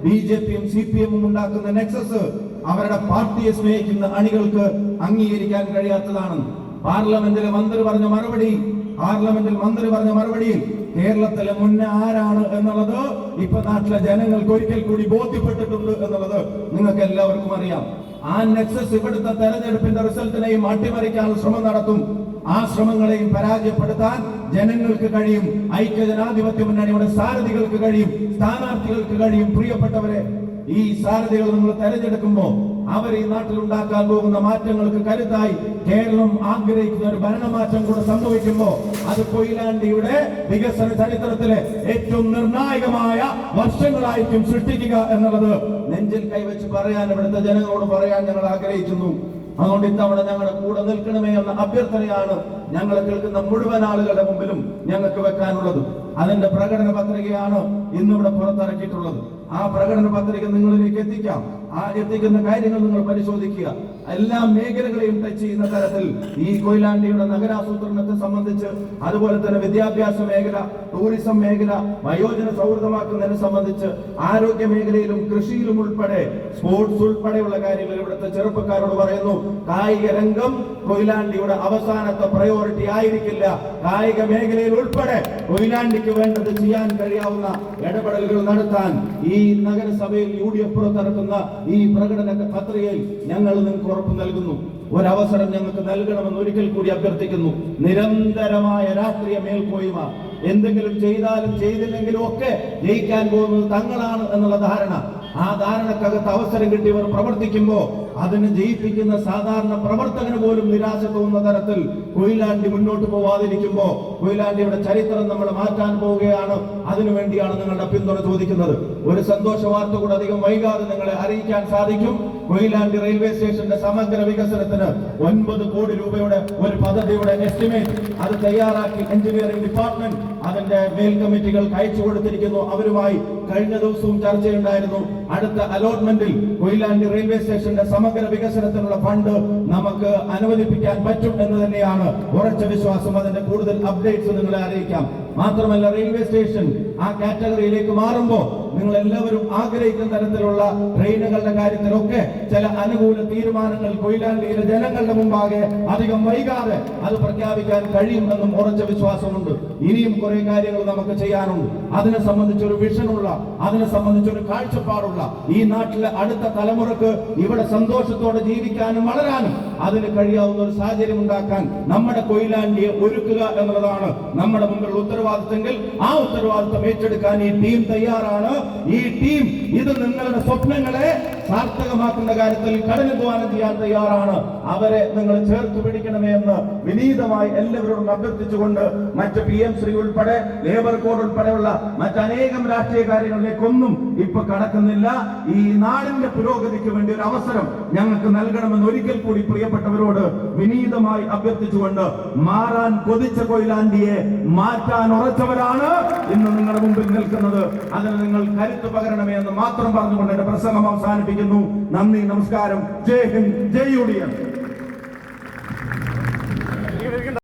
ബിജെപിയും CPM-ഉം ഉണ്ടാക്കുന്ന നെക്സസ് അവരുടെ പാർട്ടിയെ സ്നേഹിക്കുന്ന അണികൾക്ക് അംഗീകരിക്കാൻ കഴിയാത്തതാണ്. പാർലമെന്റിൽ മന്ത്രി പറഞ്ഞ മറുപടിയിൽ കേരളത്തിലെ മുന്നേ ആരാണ് എന്നുള്ളത് ഇപ്പൊ നാട്ടിലെ ജനങ്ങൾക്ക് ഒരിക്കൽ കൂടി ബോധ്യപ്പെട്ടിട്ടുണ്ട് എന്നുള്ളത് നിങ്ങൾക്ക് എല്ലാവർക്കും അറിയാം. ആ നെക്സസ് ഇവിടുത്തെ തെരഞ്ഞെടുപ്പിന്റെ റിസൾട്ടിനെയും അട്ടിമറിക്കാനുള്ള ശ്രമം നടത്തും. ആ ശ്രമങ്ങളെയും പരാജയപ്പെടുത്താൻ ജനങ്ങൾക്ക് കഴിയും. ഐക്യജനാധിപത്യ മുന്നണിയുടെ സാരഥികൾക്ക് കഴിയും, സ്ഥാനാർത്ഥികൾക്ക് കഴിയും. പ്രിയപ്പെട്ടവരെ, ഈ സാരഥികൾ നമ്മൾ തെരഞ്ഞെടുക്കുമ്പോൾ അവർ ഈ നാട്ടിൽ ഉണ്ടാക്കാൻ പോകുന്ന മാറ്റങ്ങൾക്ക് കരുത്തായി കേരളം ആഗ്രഹിക്കുന്ന ഒരു ഭരണമാറ്റം കൂടെ സംഭവിക്കുമ്പോൾ അത് കൊയിലാണ്ടിയുടെ വികസന ചരിത്രത്തിലെ ഏറ്റവും നിർണായകമായ വർഷങ്ങളായിരിക്കും സൃഷ്ടിക്കുക എന്നുള്ളത് നെഞ്ചിൽ കൈവച്ച് പറയാൻ, ഇവിടുത്തെ ജനങ്ങളോട് പറയാൻ ഞങ്ങൾ ആഗ്രഹിക്കുന്നു. അതുകൊണ്ട് ഇത്തവണ ഞങ്ങളുടെ കൂടെ നിൽക്കണമേ എന്ന അഭ്യർത്ഥനയാണ് ഞങ്ങളെ കേൾക്കുന്ന മുഴുവൻ ആളുകളുടെ മുമ്പിലും ഞങ്ങൾക്ക് വെക്കാനുള്ളത്. അതിന്റെ പ്രകടന പത്രികയാണ് ഇന്നിവിടെ പുറത്തിറക്കിയിട്ടുള്ളത്. ആ പ്രകടന പത്രിക നിങ്ങളിലേക്ക് എത്തിക്കാം. ആ എത്തിക്കുന്ന കാര്യങ്ങൾ നിങ്ങൾ പരിശോധിക്കുക. എല്ലാ മേഖലകളെയും ടച്ച് ചെയ്യുന്ന തരത്തിൽ ഈ കൊയിലാണ്ടിയുടെ നഗരാസൂത്രണത്തെ സംബന്ധിച്ച്, അതുപോലെ തന്നെ വിദ്യാഭ്യാസ മേഖല, ടൂറിസം മേഖല, വയോജന സൗഹൃദമാക്കുന്നതിനെ സംബന്ധിച്ച്, ആരോഗ്യ മേഖലയിലും കൃഷിയിലും ഉൾപ്പെടെ, സ്പോർട്സ് ഉൾപ്പെടെയുള്ള കാര്യങ്ങൾ ഇവിടുത്തെ ചെറുപ്പക്കാരോട് പറയുന്നു. കായിക രംഗം കൊയിലാണ്ടിയുടെ അവസാനത്തെ പ്രയോറിറ്റി ആയിരിക്കില്ല. കായിക മേഖലയിൽ ഉൾപ്പെടെ കൊയിലാണ്ടിക്ക് വേണ്ടത് ചെയ്യാൻ കഴിയാവുന്ന ഇടപെടലുകൾ നടത്താൻ ഈ നഗരസഭയിൽ UDF പുറത്തിറക്കുന്ന ഈ പ്രകടന പത്രികയിൽ ഞങ്ങൾ നിങ്ങൾക്ക് ഉറപ്പ് നൽകുന്നു. ഒരവസരം ഞങ്ങൾക്ക് നൽകണമെന്ന് ഒരിക്കൽ കൂടി അഭ്യർത്ഥിക്കുന്നു. നിരന്തരമായ രാഷ്ട്രീയ മേൽക്കോയ്മ, എന്തെങ്കിലും ചെയ്താലും ചെയ്തില്ലെങ്കിലും ഒക്കെ ജയിക്കാൻ പോകുന്നത് തങ്ങളാണ് എന്നുള്ള ധാരണ, ആ ധാരണക്കകത്ത് അവസരം കിട്ടിയവർ പ്രവർത്തിക്കുമ്പോൾ അതിന് ജയിപ്പിക്കുന്ന സാധാരണ പ്രവർത്തകന് പോലും നിരാശ തോന്നുന്ന തരത്തിൽ കൊയിലാണ്ടി മുന്നോട്ട് പോവാതിരിക്കുമ്പോൾ കൊയിലാണ്ടിയുടെ ചരിത്രം നമ്മൾ മാറ്റാൻ പോവുകയാണ്. അതിനുവേണ്ടിയാണ് നിങ്ങളുടെ പിന്തുണ ചോദിക്കുന്നത്. ഒരു സന്തോഷ വാർത്ത കൂടെ അധികം വൈകാതെ നിങ്ങളെ അറിയിക്കാൻ സാധിക്കും. കൊയിലാണ്ടി റെയിൽവേ സ്റ്റേഷന്റെ സമഗ്ര വികസനത്തിന് 9 കോടി രൂപയുടെ ഒരു പദ്ധതിയുടെ എസ്റ്റിമേറ്റ് അത് തയ്യാറാക്കി എഞ്ചിനീയറിംഗ് ഡിപ്പാർട്ട്മെന്റ് അതിന്റെ മേൽ കമ്മിറ്റികൾക്ക് അയച്ചു കൊടുത്തിരിക്കുന്നു. അവരുമായി കഴിഞ്ഞ ദിവസവും ചർച്ചയുണ്ടായിരുന്നു. അടുത്ത അലോട്ട്മെന്റിൽ കൊയിലാണ്ടി റെയിൽവേ സ്റ്റേഷന്റെ സമഗ്ര വികസനത്തിനുള്ള ഫണ്ട് നമുക്ക് അനുവദിപ്പിക്കാൻ പറ്റും എന്ന് തന്നെയാണ് ഉറച്ച വിശ്വാസം. അതിന്റെ കൂടുതൽ അപ്ഡേറ്റ്സ് നിങ്ങളെ അറിയിക്കാം. മാത്രമല്ല, റെയിൽവേ സ്റ്റേഷൻ ആ കാറ്റഗറിയിലേക്ക് മാറുമ്പോൾ നിങ്ങൾ എല്ലാവരും ആഗ്രഹിക്കുന്ന തരത്തിലുള്ള ട്രെയിനുകളുടെ കാര്യത്തിലൊക്കെ ചില അനുകൂല തീരുമാനങ്ങൾ കൊയിലാണ്ടിയിലെ ജനങ്ങളുടെ മുമ്പാകെ അധികം വൈകാതെ അത് പ്രഖ്യാപിക്കാൻ കഴിയുമെന്നും ഉറച്ച വിശ്വാസമുണ്ട്. ഇനിയും കുറെ കാര്യങ്ങൾ നമുക്ക് ചെയ്യാനുണ്ട്. അതിനെ സംബന്ധിച്ചൊരു വിഷനുള്ള, അതിനെ സംബന്ധിച്ചൊരു കാഴ്ചപ്പാടുള്ള ഈ നാട്ടിലെ അടുത്ത തലമുറക്ക് ഇവിടെ സന്തോഷത്തോടെ ജീവിക്കാനും വളരാനും അതിന് കഴിയാവുന്ന ഒരു സാഹചര്യം ഉണ്ടാക്കാൻ നമ്മുടെ കൊയിലാണ്ടിയെ ഒരുക്കുക എന്നുള്ളതാണ് നമ്മുടെ മുമ്പിലുള്ള ഉത്തരവാദിത്തമെങ്കിൽ ആ ഉത്തരവാദിത്തം ഏറ്റെടുക്കാൻ ഈ ടീം തയ്യാറാണ്. ഈ ടീം ഇത് നിങ്ങളുടെ സ്വപ്നങ്ങളെ സാർത്ഥകമാക്കുന്ന കാര്യത്തിൽ കഠിനാധ്വാനം ചെയ്യാൻ തയ്യാറാണ്. അവരെ നിങ്ങൾ ചേർത്ത് പിടിക്കണമേ എന്ന് വിനീതമായി എല്ലാവരോടും അഭ്യർത്ഥിച്ചുകൊണ്ട് മറ്റ് PM ശ്രീ ഉൾപ്പെടെ ലേബർ കോഡ് ഉൾപ്പെടെയുള്ള മറ്റനേകം രാഷ്ട്രീയ കാര്യങ്ങളിലേക്കൊന്നും ഇപ്പൊ കടക്കുന്നില്ല. ഈ നാടിന്റെ പുരോഗതിക്ക് വേണ്ടി ഒരു അവസരം ഞങ്ങൾക്ക് നൽകണമെന്ന് ഒരിക്കൽ കൂടി പ്രിയപ്പെട്ടവരോട് വിനീതമായി അഭ്യർത്ഥിച്ചുകൊണ്ട് മാറാൻ കൊതിച്ച കൊയിലാണ്ടിയെ മാറ്റാൻ ഉറച്ചവരാണ് ഇന്ന് നിങ്ങളുടെ മുമ്പിൽ നിൽക്കുന്നത്. അതിന് നിങ്ങൾ കരുത്ത് പകരണമേ എന്ന് മാത്രം പറഞ്ഞുകൊണ്ട് എന്റെ പ്രസംഗം അവസാനിപ്പിക്കുന്നു. നന്ദി, നമസ്കാരം. ജയ് ഹിന്ദ്, ജയ് UDF.